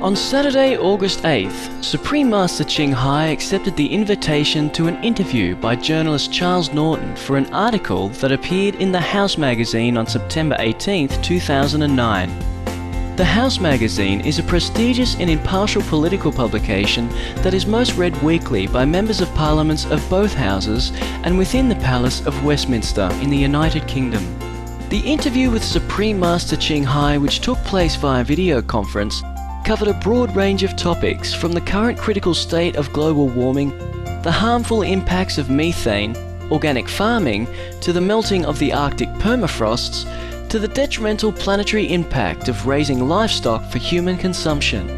On Saturday, August 8th, Supreme Master Ching Hai accepted the invitation to an interview by journalist Charles Norton for an article that appeared in the House magazine on September 18th, 2009. The House magazine is a prestigious and impartial political publication that is most read weekly by members of parliaments of both houses and within the Palace of Westminster in the United Kingdom. The interview with Supreme Master Ching Hai, which took place via video conference, covered a broad range of topics from the current critical state of global warming, the harmful impacts of methane, organic farming, to the melting of the Arctic permafrosts, to the detrimental planetary impact of raising livestock for human consumption.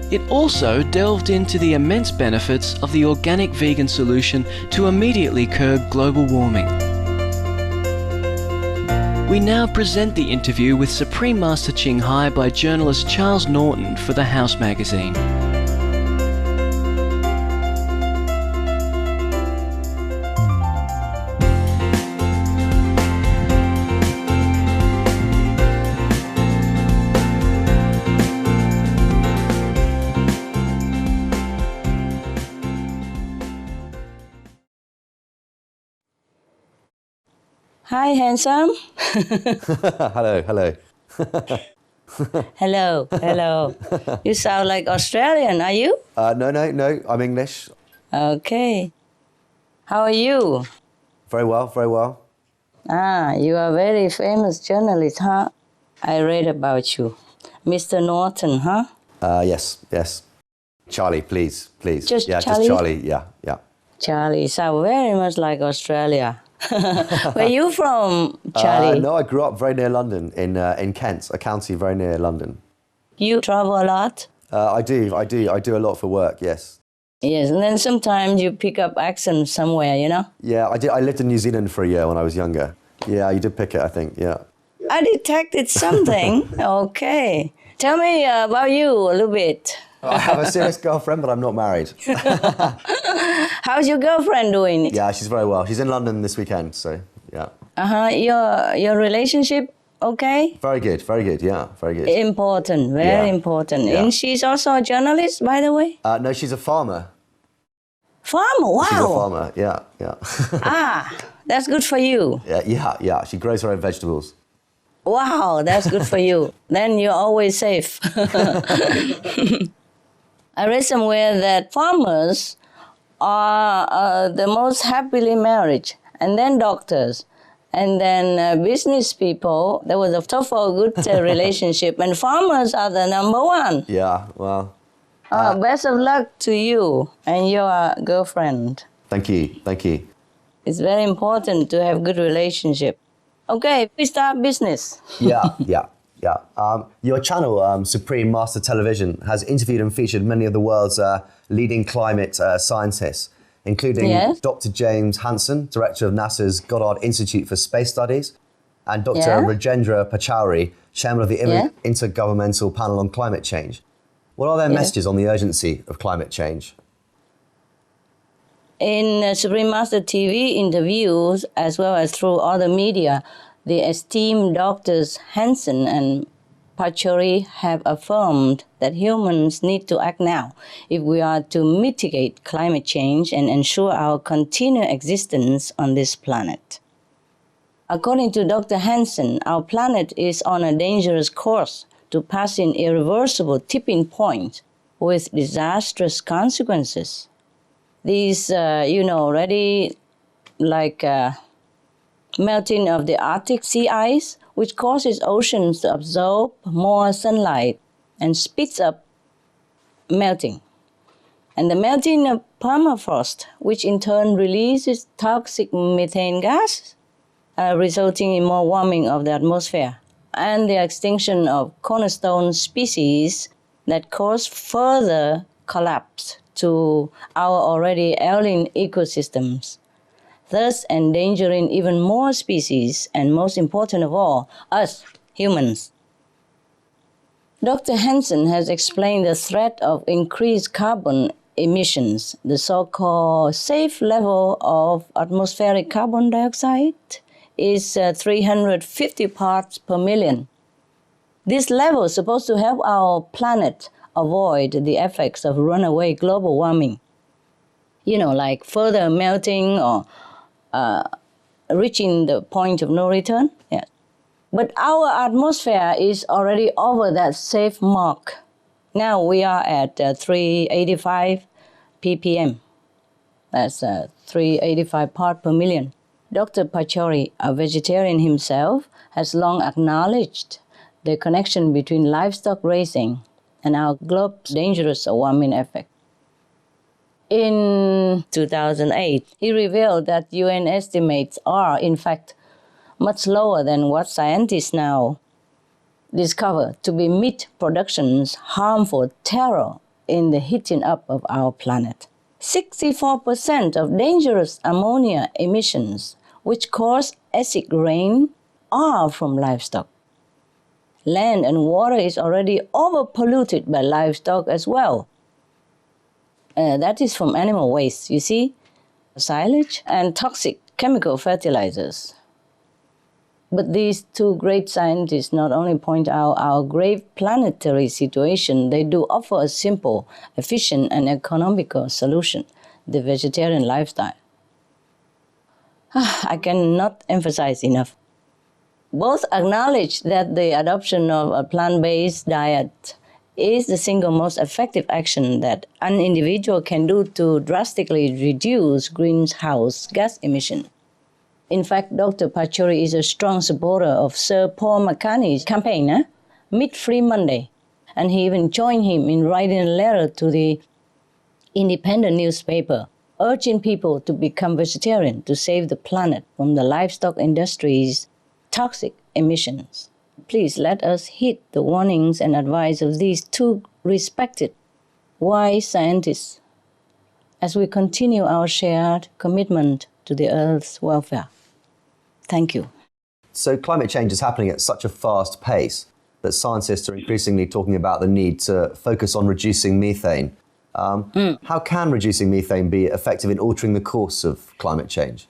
It also delved into the immense benefits of the organic vegan solution to immediately curb global warming. We now present the interview with Supreme Master Ching Hai by journalist Charles Norton for the House magazine. Hi, handsome. Hello. Hello. You sound like Australian, are you? No, I'm English. Okay. How are you? Very well. Ah, you are a very famous journalist, huh? I read about you. Mr. Norton, huh? Yes. Charlie, please. Just yeah, Charlie? Just Charlie, yeah. Charlie sounds very much like Australia. Where are you from, Charlie? No, I grew up very near London, in Kent, a county very near London. You travel a lot? I do a lot for work, yes. Yes, and then sometimes you pick up accent somewhere, you know? Yeah, I did. I lived in New Zealand for a year when I was younger. Yeah, you did pick it, I think, yeah. I detected something. Okay. Tell me about you a little bit. I have a serious girlfriend, but I'm not married. How's your girlfriend doing? Yeah, she's very well. She's in London this weekend, so yeah. Your relationship okay? Very good, yeah, very good. Important, very important. Yeah. And she's also a journalist, by the way? No, she's a farmer. Farmer, wow. She's a farmer, yeah. Ah, that's good for you. Yeah. She grows her own vegetables. Wow, that's good for you. Then you're always safe. I read somewhere that farmers are the most happily married, and then doctors, and then business people. There was a tough or good relationship, and farmers are the number one. Yeah, well. Best of luck to you and your girlfriend. Thank you. It's very important to have good relationship. Okay, we start business. Yeah. Your channel, Supreme Master Television, has interviewed and featured many of the world's leading climate scientists, including Dr. James Hansen, director of NASA's Goddard Institute for Space Studies, and Dr. Rajendra Pachauri, chairman of the Intergovernmental Panel on Climate Change. What are their messages on the urgency of climate change? In Supreme Master TV interviews, as well as through other media, the esteemed doctors Hansen and Pachauri have affirmed that humans need to act now if we are to mitigate climate change and ensure our continued existence on this planet. According to Dr. Hansen, our planet is on a dangerous course to pass an irreversible tipping point with disastrous consequences. These, already like melting of the Arctic sea ice, which causes oceans to absorb more sunlight and speeds up melting. And the melting of permafrost, which in turn releases toxic methane gas, resulting in more warming of the atmosphere, and the extinction of cornerstone species that cause further collapse to our already ailing ecosystems, thus endangering even more species and, most important of all, us humans. Dr. Hansen has explained the threat of increased carbon emissions, the so-called safe level of atmospheric carbon dioxide is 350 parts per million. This level is supposed to help our planet avoid the effects of runaway global warming. Like further melting or reaching the point of no return. Yeah. But our atmosphere is already over that safe mark. Now we are at 385 ppm. That's 385 parts per million. Dr. Pachauri, a vegetarian himself, has long acknowledged the connection between livestock raising and our globe's dangerous warming effect. In 2008, he revealed that UN estimates are, in fact, much lower than what scientists now discover to be meat production's harmful terror in the heating up of our planet. 64% of dangerous ammonia emissions, which cause acid rain, are from livestock. Land and water is already overpolluted by livestock as well. That is from animal waste, you see, silage and toxic chemical fertilizers. But these two great scientists not only point out our grave planetary situation, they do offer a simple, efficient, and economical solution, the vegetarian lifestyle. I cannot emphasize enough. Both acknowledge that the adoption of a plant-based diet is the single most effective action that an individual can do to drastically reduce greenhouse gas emission. In fact, Dr. Pachauri is a strong supporter of Sir Paul McCartney's campaign, Meat-Free Monday, and he even joined him in writing a letter to the independent newspaper, urging people to become vegetarian to save the planet from the livestock industry's toxic emissions. Please let us heed the warnings and advice of these two respected, wise scientists as we continue our shared commitment to the Earth's welfare. Thank you. So climate change is happening at such a fast pace that scientists are increasingly talking about the need to focus on reducing methane. How can reducing methane be effective in altering the course of climate change?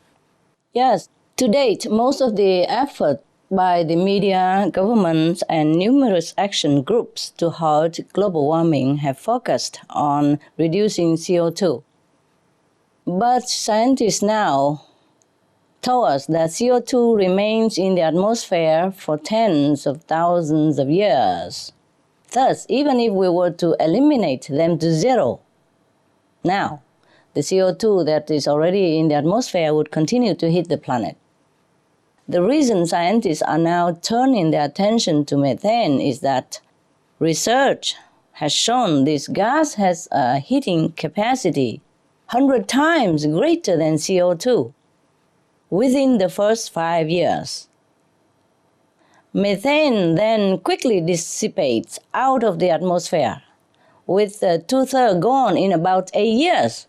Yes, to date, most of the effort by the media, governments, and numerous action groups to halt global warming have focused on reducing CO2. But scientists now told us that CO2 remains in the atmosphere for tens of thousands of years. Thus, even if we were to eliminate them to zero, now, the CO2 that is already in the atmosphere would continue to hit the planet. The reason scientists are now turning their attention to methane is that research has shown this gas has a heating capacity 100 times greater than CO2 within the first 5 years. Methane then quickly dissipates out of the atmosphere, with 2/3 gone in about 8 years.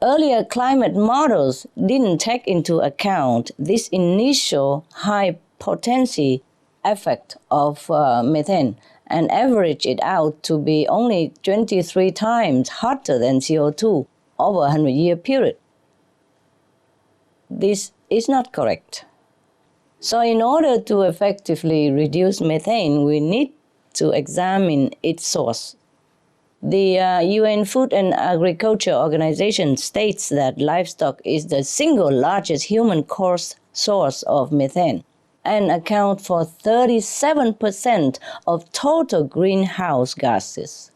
Earlier climate models didn't take into account this initial high potency effect of methane and averaged it out to be only 23 times hotter than CO2 over a 100-year period. This is not correct. So in order to effectively reduce methane, we need to examine its source. The UN Food and Agriculture Organization states that livestock is the single largest human-caused source of methane and account for 37% of total greenhouse gases.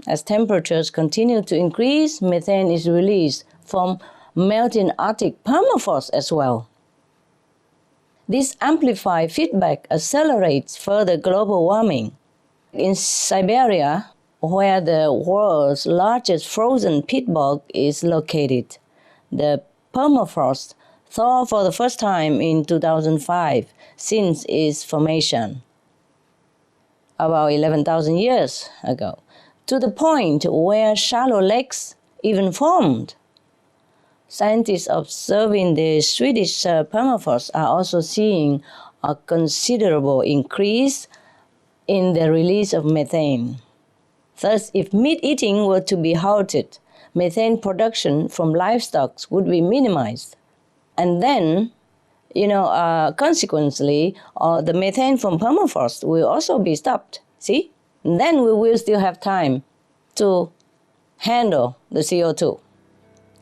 As temperatures continue to increase, methane is released from melting Arctic permafrost as well. This amplified feedback accelerates further global warming. In Siberia, where the world's largest frozen peat bog is located, the permafrost thawed for the first time in 2005 since its formation, about 11,000 years ago, to the point where shallow lakes even formed. Scientists observing the Swedish permafrost are also seeing a considerable increase in the release of methane. Thus, if meat eating were to be halted, methane production from livestock would be minimized. And then, consequently, the methane from permafrost will also be stopped. See? And then we will still have time to handle the CO2.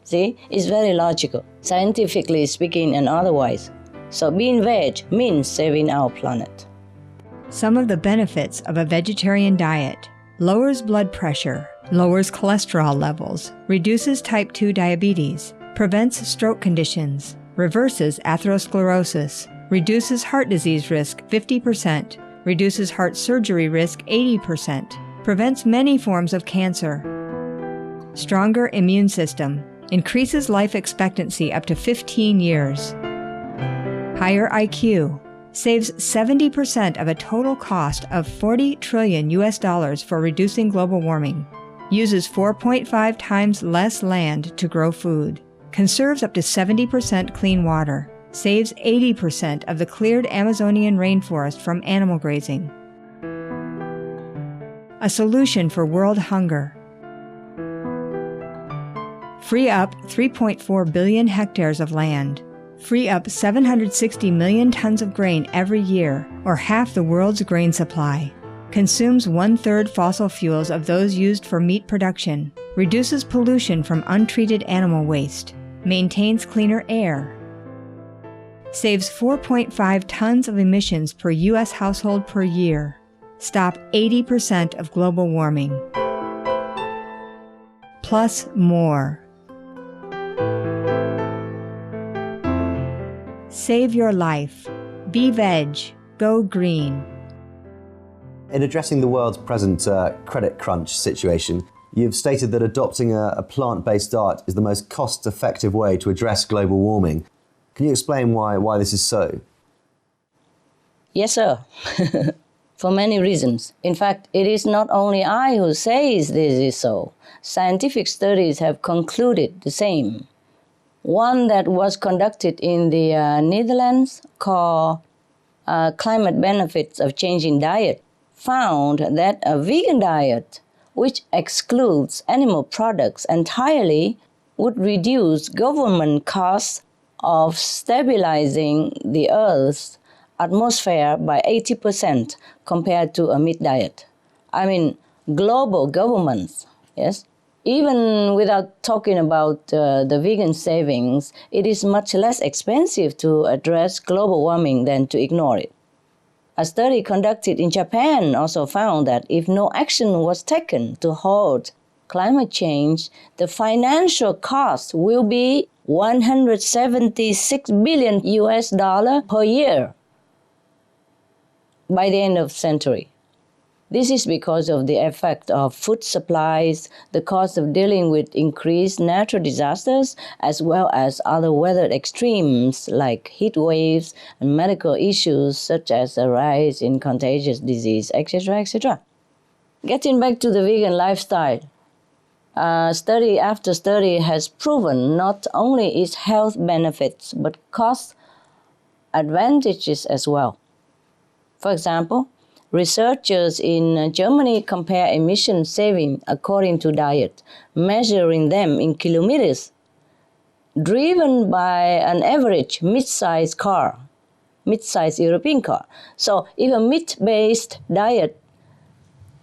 See? It's very logical, scientifically speaking and otherwise. So being veg means saving our planet. Some of the benefits of a vegetarian diet: lowers blood pressure, lowers cholesterol levels, reduces type 2 diabetes, prevents stroke conditions, reverses atherosclerosis, reduces heart disease risk 50%, reduces heart surgery risk 80%, prevents many forms of cancer. Stronger immune system, increases life expectancy up to 15 years. Higher IQ, saves 70% of a total cost of $40 trillion for reducing global warming, uses 4.5 times less land to grow food, conserves up to 70% clean water, saves 80% of the cleared Amazonian rainforest from animal grazing. A solution for world hunger. Free up 3.4 billion hectares of land. Free up 760 million tons of grain every year, or half the world's grain supply. Consumes 1/3 fossil fuels of those used for meat production. Reduces pollution from untreated animal waste. Maintains cleaner air. Saves 4.5 tons of emissions per U.S. household per year. Stop 80% of global warming. Plus more. Save your life. Be veg. Go green. In addressing the world's present credit crunch situation, you've stated that adopting a plant-based diet is the most cost-effective way to address global warming. Can you explain why this is so? Yes, sir. For many reasons. In fact, it is not only I who says this is so. Scientific studies have concluded the same. One that was conducted in the Netherlands called Climate Benefits of Changing Diet found that a vegan diet, which excludes animal products entirely, would reduce government costs of stabilizing the Earth's atmosphere by 80% compared to a meat diet. I mean, global governments, yes? Even without talking about the vegan savings, it is much less expensive to address global warming than to ignore it. A study conducted in Japan also found that if no action was taken to halt climate change, the financial cost will be $176 billion per year by the end of the century. This is because of the effect of food supplies, the cost of dealing with increased natural disasters, as well as other weather extremes like heat waves and medical issues such as a rise in contagious disease, etc., etc. Getting back to the vegan lifestyle, study after study has proven not only its health benefits, but cost advantages as well. For example, researchers in Germany compare emission saving according to diet, measuring them in kilometers, driven by an average mid-sized car, mid-sized European car. So if a meat-based diet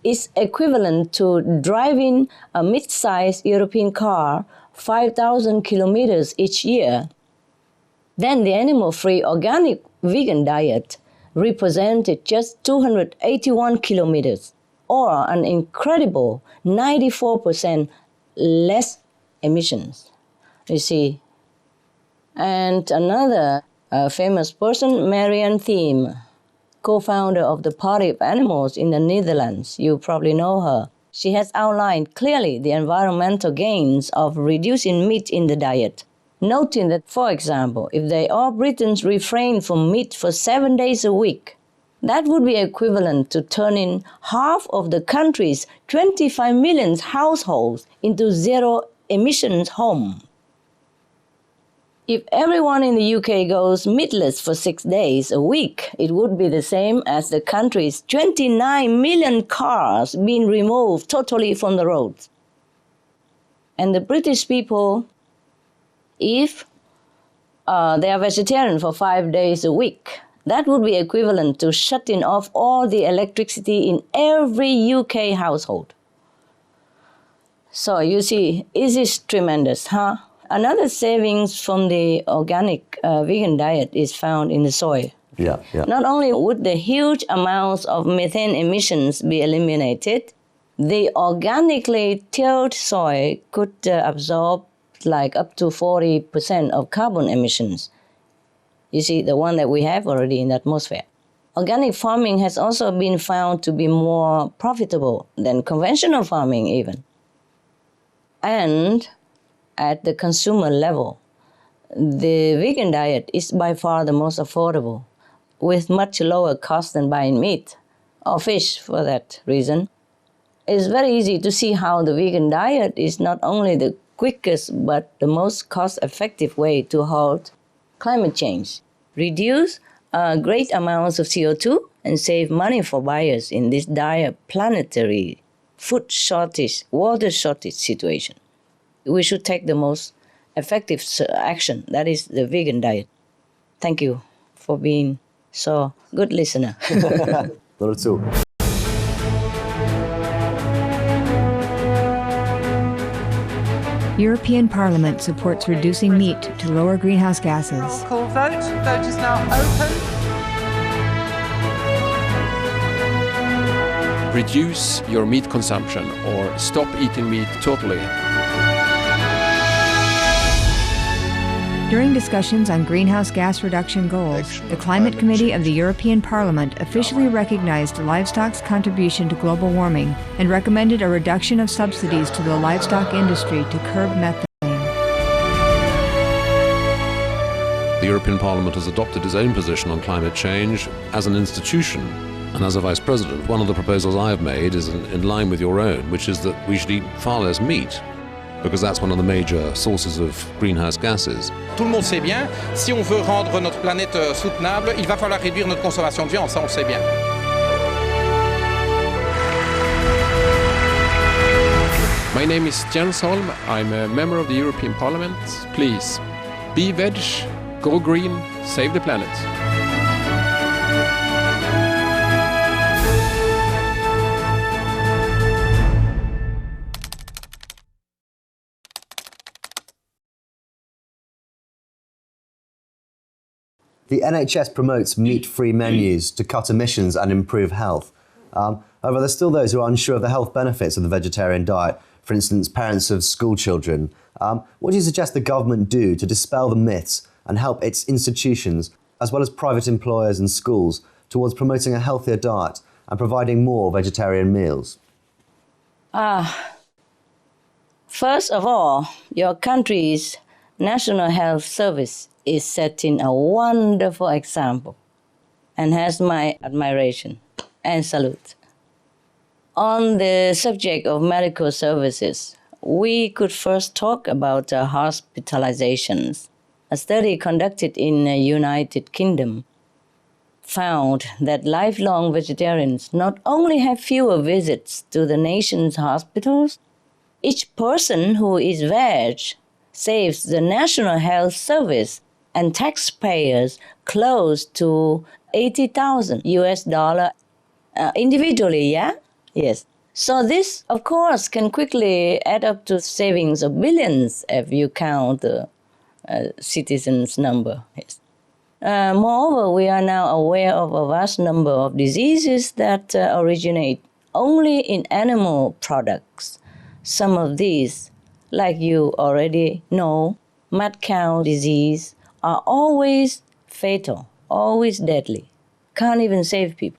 is equivalent to driving a mid-sized European car 5,000 kilometers each year, then the animal-free organic vegan diet represented just 281 kilometers, or an incredible 94% less emissions, you see. And another famous person, Marianne Thieme, co-founder of the Party of Animals in the Netherlands, you probably know her. She has outlined clearly the environmental gains of reducing meat in the diet, noting that, for example, if they all Britons refrain from meat for 7 days a week, that would be equivalent to turning half of the country's 25 million households into zero-emissions home. If everyone in the UK goes meatless for 6 days a week, it would be the same as the country's 29 million cars being removed totally from the roads. And the British people, if they are vegetarian for 5 days a week. That would be equivalent to shutting off all the electricity in every UK household. So you see, it is tremendous, huh? Another savings from the organic vegan diet is found in the soil. Yeah. Not only would the huge amounts of methane emissions be eliminated, the organically tilled soil could absorb like up to 40% of carbon emissions. You see, the one that we have already in the atmosphere. Organic farming has also been found to be more profitable than conventional farming even. And at the consumer level, the vegan diet is by far the most affordable, with much lower cost than buying meat, or fish for that reason. It's very easy to see how the vegan diet is not only the quickest but the most cost-effective way to halt climate change, reduce great amounts of CO2, and save money for buyers in this dire planetary food shortage, water shortage situation. We should take the most effective action, that is the vegan diet. Thank you for being so good listener. Not at all. European Parliament supports reducing meat to lower greenhouse gases. Call vote. Vote is now open. Reduce your meat consumption or stop eating meat totally. During discussions on greenhouse gas reduction goals, the Climate Committee of the European Parliament officially recognized livestock's contribution to global warming and recommended a reduction of subsidies to the livestock industry to curb methane. The European Parliament has adopted its own position on climate change as an institution. And as a Vice President, one of the proposals I have made is in line with your own, which is that we should eat far less meat, because that's one of the major sources of greenhouse gases. Tout le monde sait bien, si on veut rendre notre planète soutenable, il va falloir réduire notre consommation de viande, ça on le sait bien. My name is Jens Holm, I'm a member of the European Parliament. Please, be veg, go green, save the planet. The NHS promotes meat-free menus to cut emissions and improve health. However, there's still those who are unsure of the health benefits of the vegetarian diet, for instance, parents of school children. What do you suggest the government do to dispel the myths and help its institutions, as well as private employers and schools, towards promoting a healthier diet and providing more vegetarian meals? First of all, your country's National Health Service is setting a wonderful example and has my admiration and salute. On the subject of medical services, we could first talk about hospitalizations. A study conducted in the United Kingdom found that lifelong vegetarians not only have fewer visits to the nation's hospitals, each person who is veg saves the National Health Service and taxpayers close to $80,000 individually, yeah? Yes. So this, of course, can quickly add up to savings of billions if you count the citizens' number. Yes. Moreover, we are now aware of a vast number of diseases that originate only in animal products. Some of these, like you already know, mad cow disease, are always fatal, always deadly, can't even save people.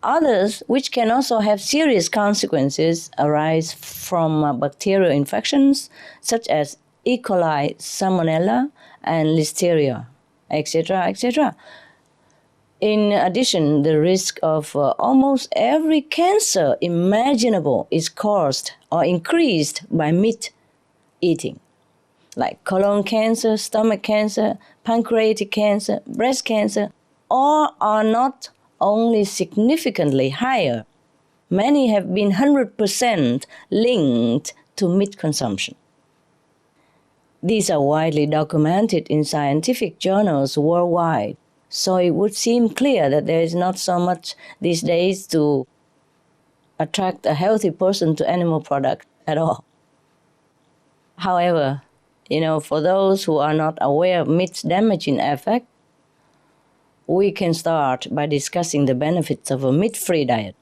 Others, which can also have serious consequences, arise from bacterial infections such as E. coli, Salmonella, and Listeria, etc., etc. In addition, the risk of almost every cancer imaginable is caused or increased by meat eating, like colon cancer, stomach cancer, pancreatic cancer, breast cancer, all are not only significantly higher, many have been 100% linked to meat consumption. These are widely documented in scientific journals worldwide. So it would seem clear that there is not so much these days to attract a healthy person to animal products at all. However, for those who are not aware of meat's damaging effect, we can start by discussing the benefits of a meat-free diet,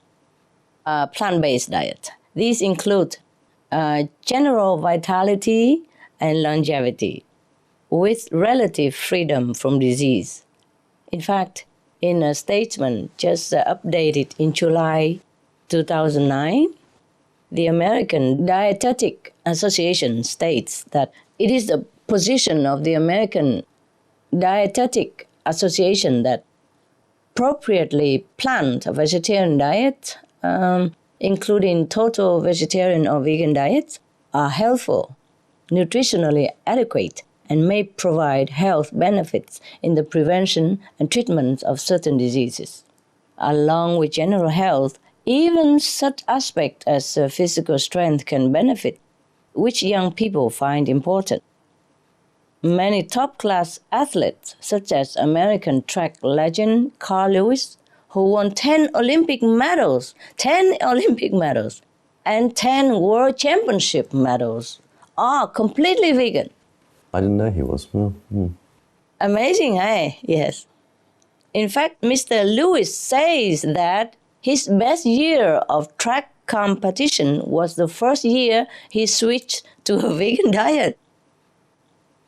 a plant-based diet. These include general vitality and longevity with relative freedom from disease. In fact, in a statement just updated in July 2009, the American Dietetic Association states that it is the position of the American Dietetic Association that appropriately planned a vegetarian diet, including total vegetarian or vegan diets, are healthful, nutritionally adequate, and may provide health benefits in the prevention and treatment of certain diseases. Along with general health, even such aspects as physical strength can benefit, which young people find important. Many top-class athletes, such as American track legend Carl Lewis, who won 10 Olympic medals, and 10 World Championship medals, are completely vegan. I didn't know he was. Amazing, eh? Yes. In fact, Mr. Lewis says that his best year of track competition was the first year he switched to a vegan diet.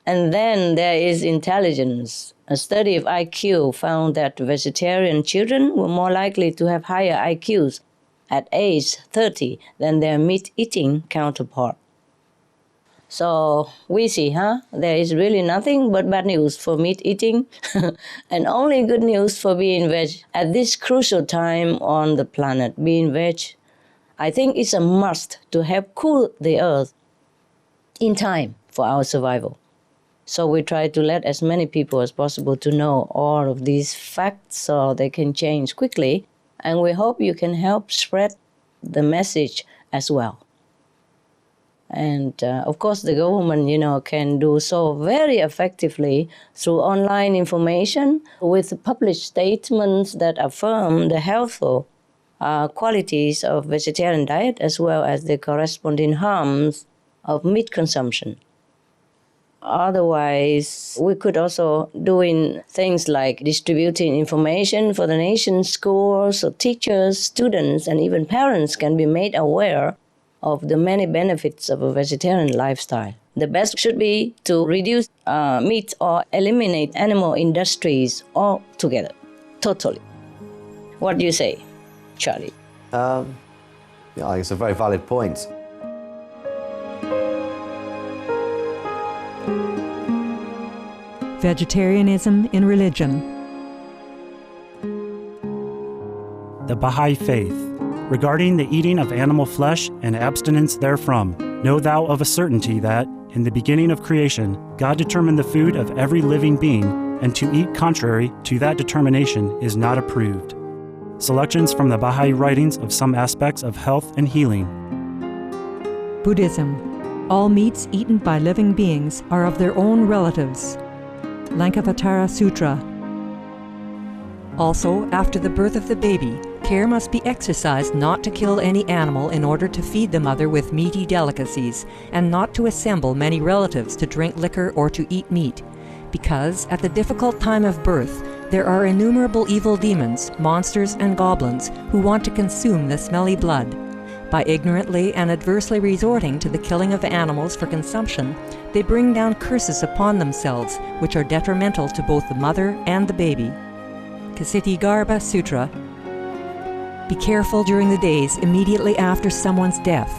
And then there is intelligence. A study of IQ found that vegetarian children were more likely to have higher IQs at age 30 than their meat-eating counterpart. So we see, there is really nothing but bad news for meat eating and only good news for being veg. At this crucial time on the planet, being veg, I think it's a must to help cool the earth in time for our survival. So we try to let as many people as possible to know all of these facts so they can change quickly. And we hope you can help spread the message as well. And of course, the government, can do so very effectively through online information with published statements that affirm the healthful qualities of vegetarian diet as well as the corresponding harms of meat consumption. Otherwise, we could also do things like distributing information for the nation's schools, so teachers, students, and even parents can be made aware of the many benefits of a vegetarian lifestyle. The best should be to reduce meat or eliminate animal industries altogether, totally. What do you say, Charlie? I think it's a very valid point. Vegetarianism in religion. The Baha'i Faith. Regarding the eating of animal flesh and abstinence therefrom, know thou of a certainty that, in the beginning of creation, God determined the food of every living being, and to eat contrary to that determination is not approved. Selections from the Baha'i writings of some aspects of health and healing. Buddhism. All meats eaten by living beings are of their own relatives. Lankavatara Sutra. Also, after the birth of the baby, care must be exercised not to kill any animal in order to feed the mother with meaty delicacies, and not to assemble many relatives to drink liquor or to eat meat, because at the difficult time of birth there are innumerable evil demons, monsters, and goblins who want to consume the smelly blood. By ignorantly and adversely resorting to the killing of animals for consumption, they bring down curses upon themselves, which are detrimental to both the mother and the baby. Ksitigarbha Sutra. Be careful during the days immediately after someone's death,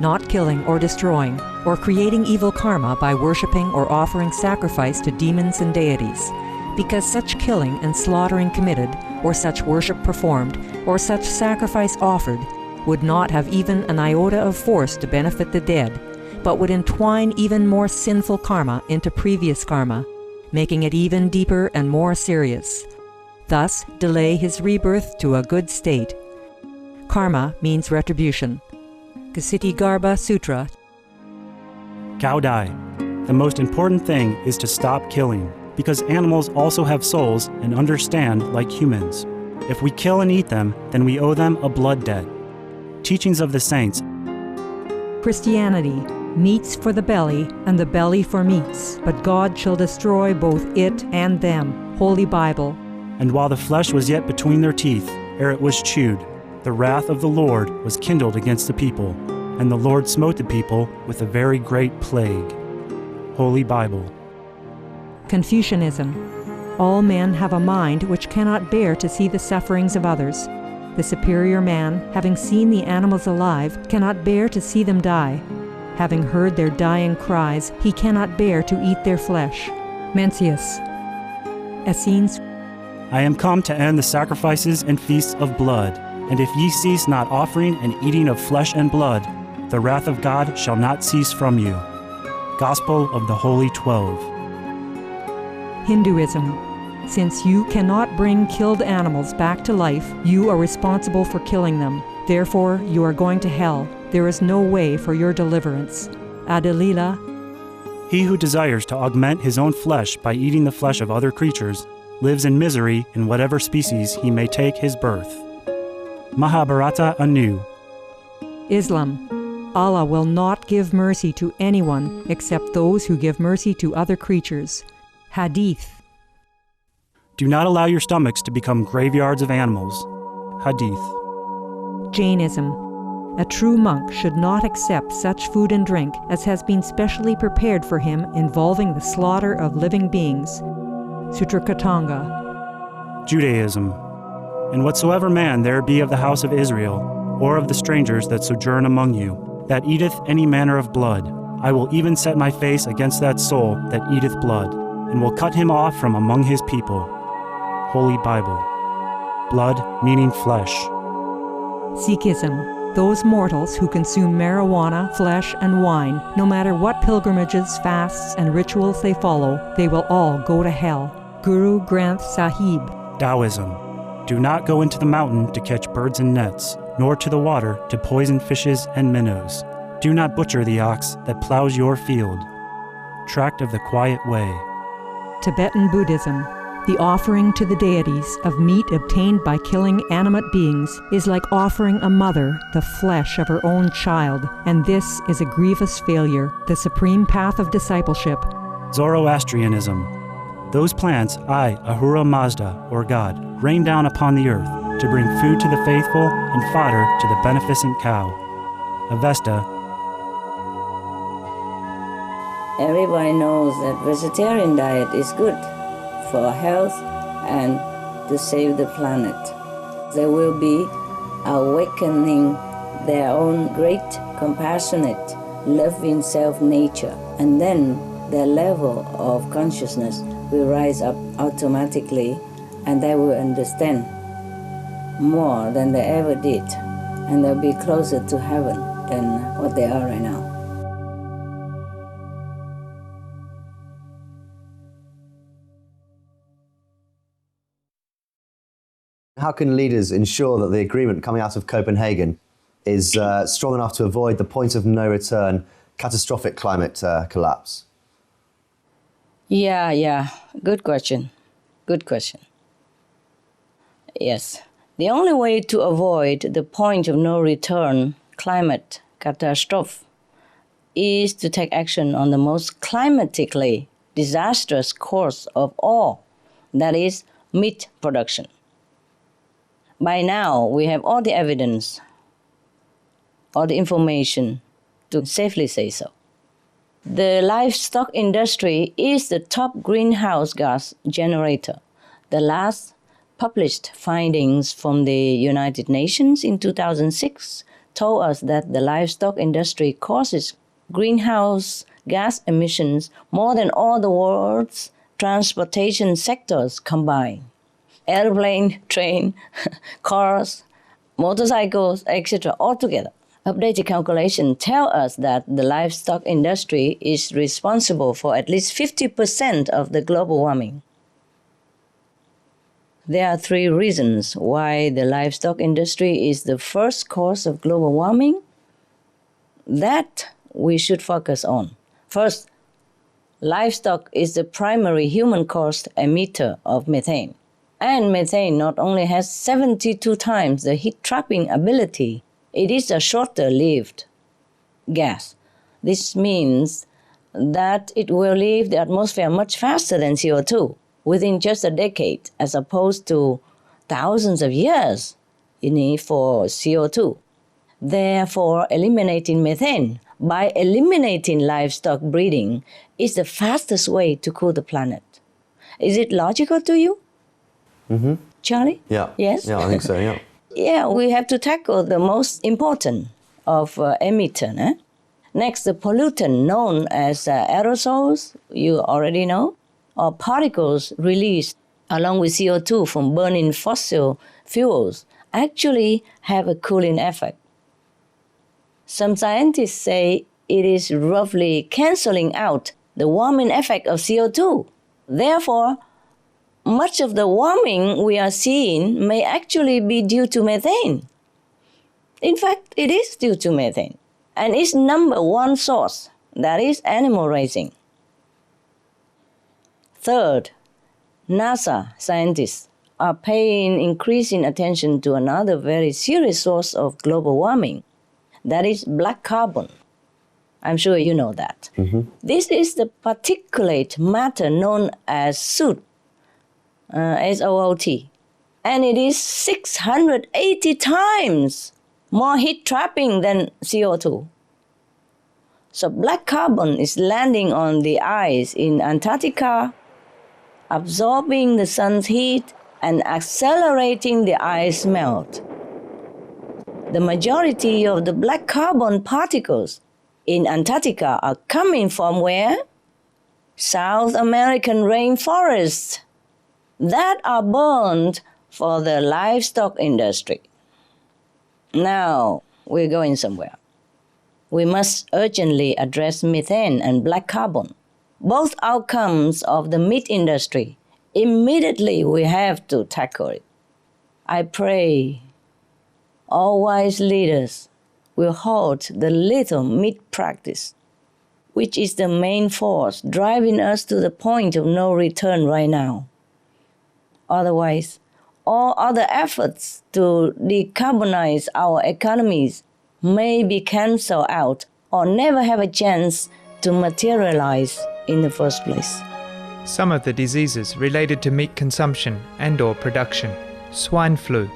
not killing or destroying, or creating evil karma by worshipping or offering sacrifice to demons and deities, because such killing and slaughtering committed, or such worship performed, or such sacrifice offered, would not have even an iota of force to benefit the dead, but would entwine even more sinful karma into previous karma, making it even deeper and more serious. Thus, delay his rebirth to a good state. Karma means retribution. Ksitigarbha Sutra. Cao Dai. The most important thing is to stop killing, because animals also have souls and understand like humans. If we kill and eat them, then we owe them a blood debt. Teachings of the Saints. Christianity, meats for the belly, and the belly for meats, but God shall destroy both it and them. Holy Bible. And while the flesh was yet between their teeth, ere it was chewed, the wrath of the Lord was kindled against the people, and the Lord smote the people with a very great plague. Holy Bible. Confucianism. All men have a mind which cannot bear to see the sufferings of others. The superior man, having seen the animals alive, cannot bear to see them die. Having heard their dying cries, he cannot bear to eat their flesh. Mencius. Essenes. I am come to end the sacrifices and feasts of blood, and if ye cease not offering and eating of flesh and blood, the wrath of God shall not cease from you. Gospel of the Holy 12. Hinduism. Since you cannot bring killed animals back to life, you are responsible for killing them. Therefore, you are going to hell. There is no way for your deliverance. Adelila. He who desires to augment his own flesh by eating the flesh of other creatures lives in misery in whatever species he may take his birth. Mahabharata anew. Islam. Allah will not give mercy to anyone except those who give mercy to other creatures. Hadith. Do not allow your stomachs to become graveyards of animals. Hadith. Jainism. A true monk should not accept such food and drink as has been specially prepared for him involving the slaughter of living beings. Sutrakatanga. Judaism. And whatsoever man there be of the house of Israel, or of the strangers that sojourn among you, that eateth any manner of blood, I will even set my face against that soul that eateth blood, and will cut him off from among his people. Holy Bible. Blood meaning flesh. Sikhism. Those mortals who consume marijuana, flesh, and wine, no matter what pilgrimages, fasts, and rituals they follow, they will all go to hell. Guru Granth Sahib. Taoism. Do not go into the mountain to catch birds and nets, nor to the water to poison fishes and minnows. Do not butcher the ox that plows your field. Tract of the Quiet Way. Tibetan Buddhism. The offering to the deities of meat obtained by killing animate beings is like offering a mother the flesh of her own child, and this is a grievous failure. The supreme path of discipleship. Zoroastrianism. Those plants I, Ahura Mazda, or God, rain down upon the earth to bring food to the faithful and fodder to the beneficent cow. Avesta. Everybody knows that vegetarian diet is good for health and to save the planet. They will be awakening their own great, compassionate, loving self-nature, and then their level of consciousness will rise up automatically, and they will understand more than they ever did, and they'll be closer to heaven than what they are right now. How can leaders ensure that the agreement coming out of Copenhagen is strong enough to avoid the point of no return, catastrophic climate collapse? Yeah. Good question. Yes. The only way to avoid the point of no return, climate catastrophe, is to take action on the most climatically disastrous course of all, that is, meat production. By now, we have all the evidence, all the information to safely say so. The livestock industry is the top greenhouse gas generator. The last published findings from the United Nations in 2006 told us that the livestock industry causes greenhouse gas emissions more than all the world's transportation sectors combined. Airplane, train, cars, motorcycles, etc. altogether. Updated calculations tell us that the livestock industry is responsible for at least 50% of the global warming. There are 3 reasons why the livestock industry is the first cause of global warming that we should focus on. First, Livestock is the primary human-caused emitter of methane. And methane not only has 72 times the heat-trapping ability, it is a shorter-lived gas. This means that it will leave the atmosphere much faster than CO2, within just a decade, as opposed to thousands of years you need for CO2. Therefore, eliminating methane by eliminating livestock breeding is the fastest way to cool the planet. Is it logical to you? Mm-hmm. Charlie? Yeah. Yes? Yeah, I think so, yeah. Yeah, we have to tackle the most important of emitter. Next, the pollutant known as aerosols, you already know, or particles released along with CO2 from burning fossil fuels actually have a cooling effect. Some scientists say it is roughly canceling out the warming effect of CO2. Therefore, much of the warming we are seeing may actually be due to methane. In fact, it is due to methane, and its number one source, that is animal raising. Third, NASA scientists are paying increasing attention to another very serious source of global warming, that is black carbon. I'm sure you know that. Mm-hmm. This is the particulate matter known as soot, S-O-O-T, and it is 680 times more heat trapping than CO2. So black carbon is landing on the ice in Antarctica, absorbing the sun's heat and accelerating the ice melt. The majority of the black carbon particles in Antarctica are coming from where? South American rainforests that are burned for the livestock industry. Now, we're going somewhere. We must urgently address methane and black carbon, both outcomes of the meat industry. Immediately, we have to tackle it. I pray all wise leaders will halt the lethal meat practice, which is the main force driving us to the point of no return right now. Otherwise, all other efforts to decarbonize our economies may be cancelled out or never have a chance to materialize in the first place. Some of the diseases related to meat consumption and/or production: swine flu,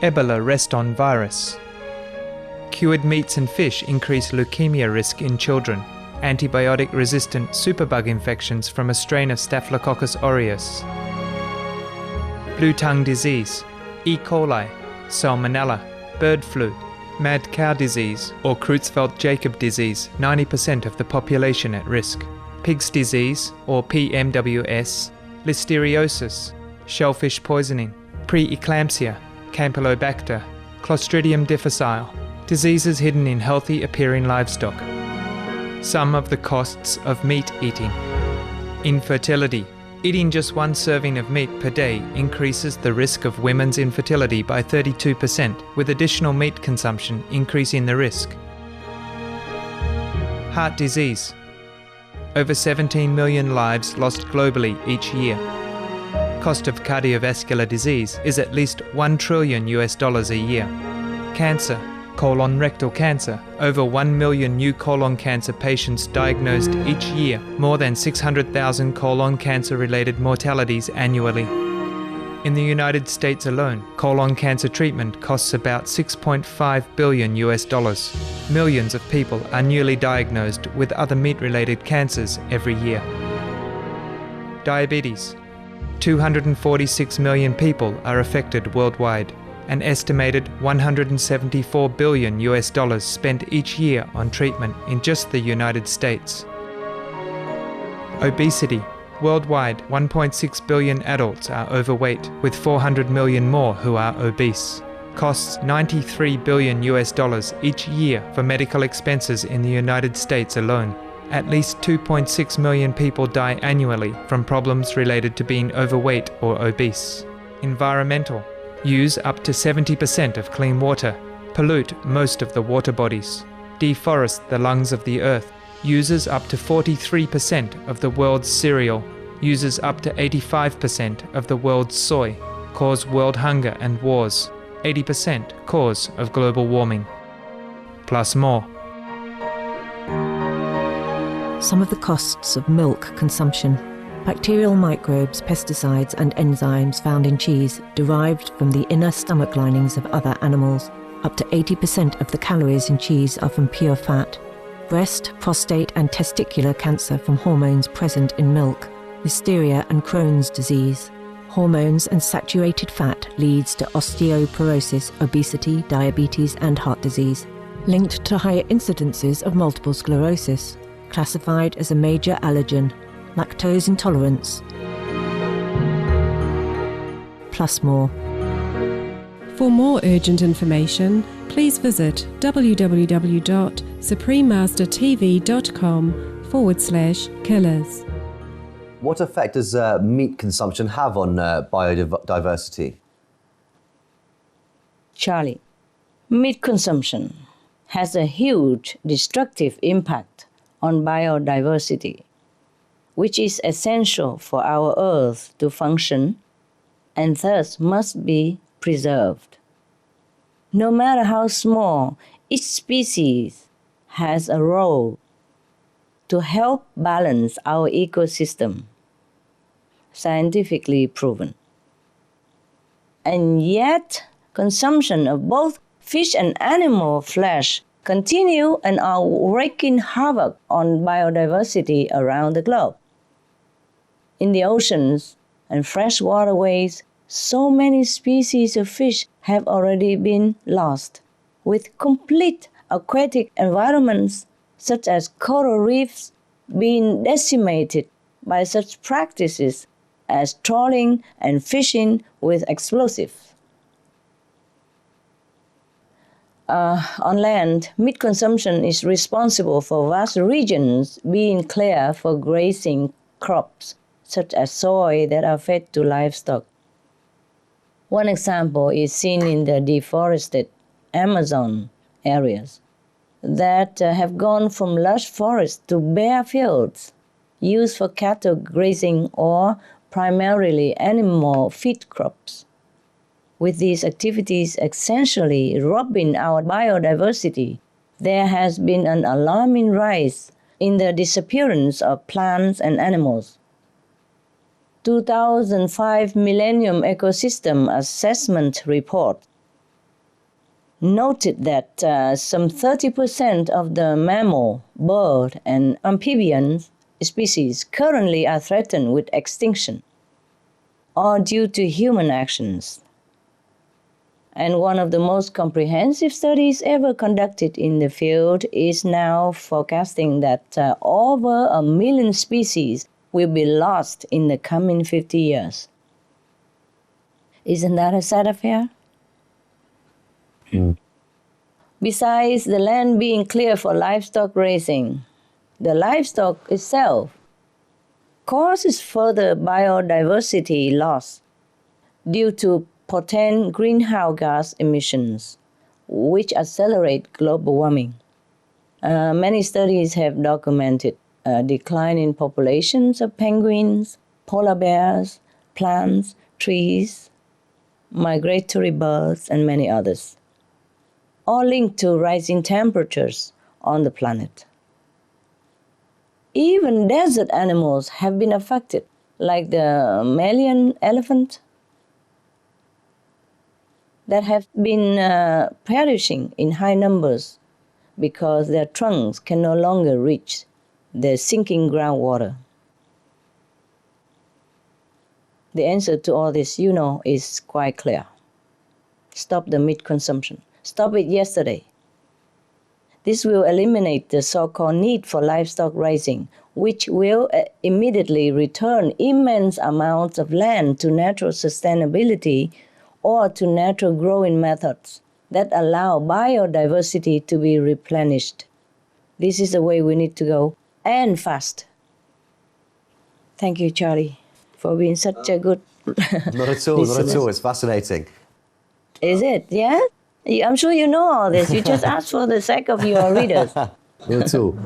Ebola reston virus. Cured meats and fish increase leukemia risk in children. Antibiotic-resistant superbug infections from a strain of Staphylococcus aureus. Blue tongue disease, E. coli, salmonella, bird flu, mad cow disease or Creutzfeldt-Jakob disease, 90% of the population at risk. Pig's disease or PMWS, listeriosis, shellfish poisoning, preeclampsia, Campylobacter, Clostridium difficile, diseases hidden in healthy appearing livestock. Some of the costs of meat eating. Infertility. Eating just one serving of meat per day increases the risk of women's infertility by 32%, with additional meat consumption increasing the risk. Heart disease. Over 17 million lives lost globally each year. Cost of cardiovascular disease is at least $1 trillion a year. Cancer. Colon rectal cancer. Over 1 million new colon cancer patients diagnosed each year, more than 600,000 colon cancer-related mortalities annually. In the United States alone, colon cancer treatment costs about $6.5 billion. Millions of people are newly diagnosed with other meat-related cancers every year. Diabetes. 246 million people are affected worldwide. An estimated $174 billion spent each year on treatment in just the United States. Obesity. Worldwide, 1.6 billion adults are overweight, with 400 million more who are obese. Costs $93 billion each year for medical expenses in the United States alone. At least 2.6 million people die annually from problems related to being overweight or obese. Environmental. Use up to 70% of clean water. Pollute most of the water bodies. Deforest the lungs of the earth. uses up to 43% of the world's cereal, uses up to 85% of the world's soy, cause world hunger and wars, 80% cause of global warming. Plus more. Some of the costs of milk consumption. Bacterial microbes, pesticides and enzymes found in cheese derived from the inner stomach linings of other animals. Up to 80% of the calories in cheese are from pure fat. Breast, prostate and testicular cancer from hormones present in milk. Listeria and Crohn's disease. Hormones and saturated fat leads to osteoporosis, obesity, diabetes and heart disease. Linked to higher incidences of multiple sclerosis. Classified as a major allergen. Lactose intolerance. Plus more. For more urgent information, please visit www.suprememastertv.com/killers. What effect does meat consumption have on biodiversity? Charlie, meat consumption has a huge destructive impact on biodiversity, which is essential for our Earth to function and thus must be preserved. No matter how small, each species has a role to help balance our ecosystem, scientifically proven. And yet, consumption of both fish and animal flesh continue and are wreaking havoc on biodiversity around the globe. In the oceans and fresh waterways, so many species of fish have already been lost, with complete aquatic environments such as coral reefs being decimated by such practices as trawling and fishing with explosives. On land, meat consumption is responsible for vast regions being cleared for grazing crops, such as soy that are fed to livestock. One example is seen in the deforested Amazon areas that have gone from lush forests to bare fields used for cattle grazing or primarily animal feed crops. With these activities essentially robbing our biodiversity, there has been an alarming rise in the disappearance of plants and animals. 2005 Millennium Ecosystem Assessment Report noted that some 30% of the mammal, bird, and amphibian species currently are threatened with extinction, all due to human actions. And one of the most comprehensive studies ever conducted in the field is now forecasting that over 1 million species will be lost in the coming 50 years. Isn't that a sad affair? Besides the land being cleared for livestock raising, the livestock itself causes further biodiversity loss due to potent greenhouse gas emissions, which accelerate global warming. Many studies have documented a decline in populations of penguins, polar bears, plants, trees, migratory birds, and many others, all linked to rising temperatures on the planet. Even desert animals have been affected, like the Malian elephant, that have been perishing in high numbers because their trunks can no longer reach the sinking groundwater. The answer to all this, is quite clear. Stop the meat consumption. Stop it yesterday. This will eliminate the so-called need for livestock raising, which will immediately return immense amounts of land to natural sustainability or to natural growing methods that allow biodiversity to be replenished. This is the way we need to go, and fast. Thank you, Charlie, for being such a good Not at all, not at all. It's fascinating. Is it? Yeah? I'm sure you know all this. You just asked for the sake of your readers. Not at all.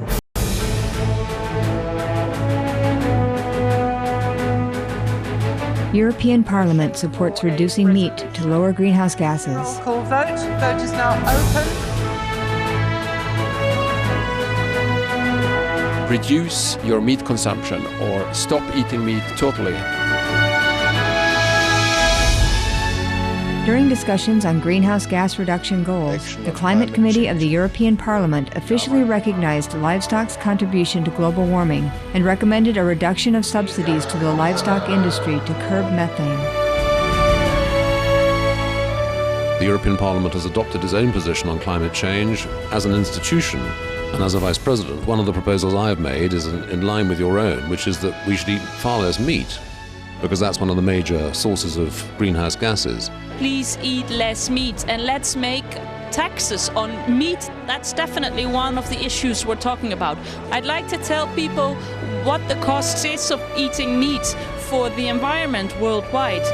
European Parliament supports reducing meat to lower greenhouse gases. Roll call vote. Vote is now open. Reduce your meat consumption or stop eating meat totally. During discussions on greenhouse gas reduction goals, the Climate Committee of the European Parliament officially recognized livestock's contribution to global warming and recommended a reduction of subsidies to the livestock industry to curb methane. The European Parliament has adopted its own position on climate change as an institution. And as a Vice President, one of the proposals I have made is in line with your own, which is that we should eat far less meat, because that's one of the major sources of greenhouse gases. Please eat less meat, and let's make taxes on meat. That's definitely one of the issues we're talking about. I'd like to tell people what the cost is of eating meat for the environment worldwide.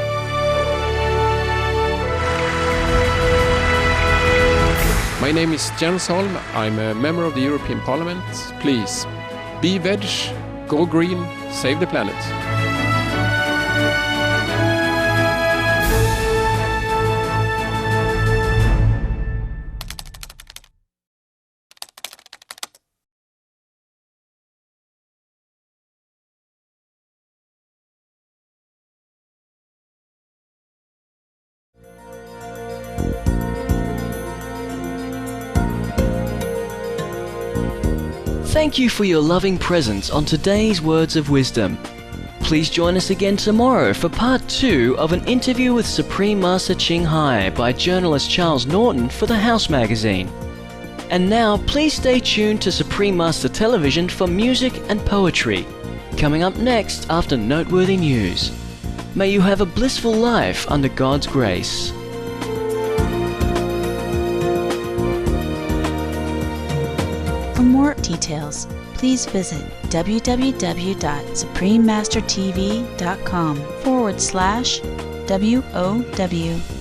My name is Jens Holm. I'm a member of the European Parliament. Please, be veg, go green, save the planet. Thank you for your loving presence on today's Words of Wisdom. Please join us again tomorrow for part 2 of an interview with Supreme Master Ching Hai by journalist Charles Norton for the House magazine. And now please stay tuned to Supreme Master Television for music and poetry, coming up next after noteworthy news. May you have a blissful life under God's grace. For more details, please visit www.suprememastertv.com/WOW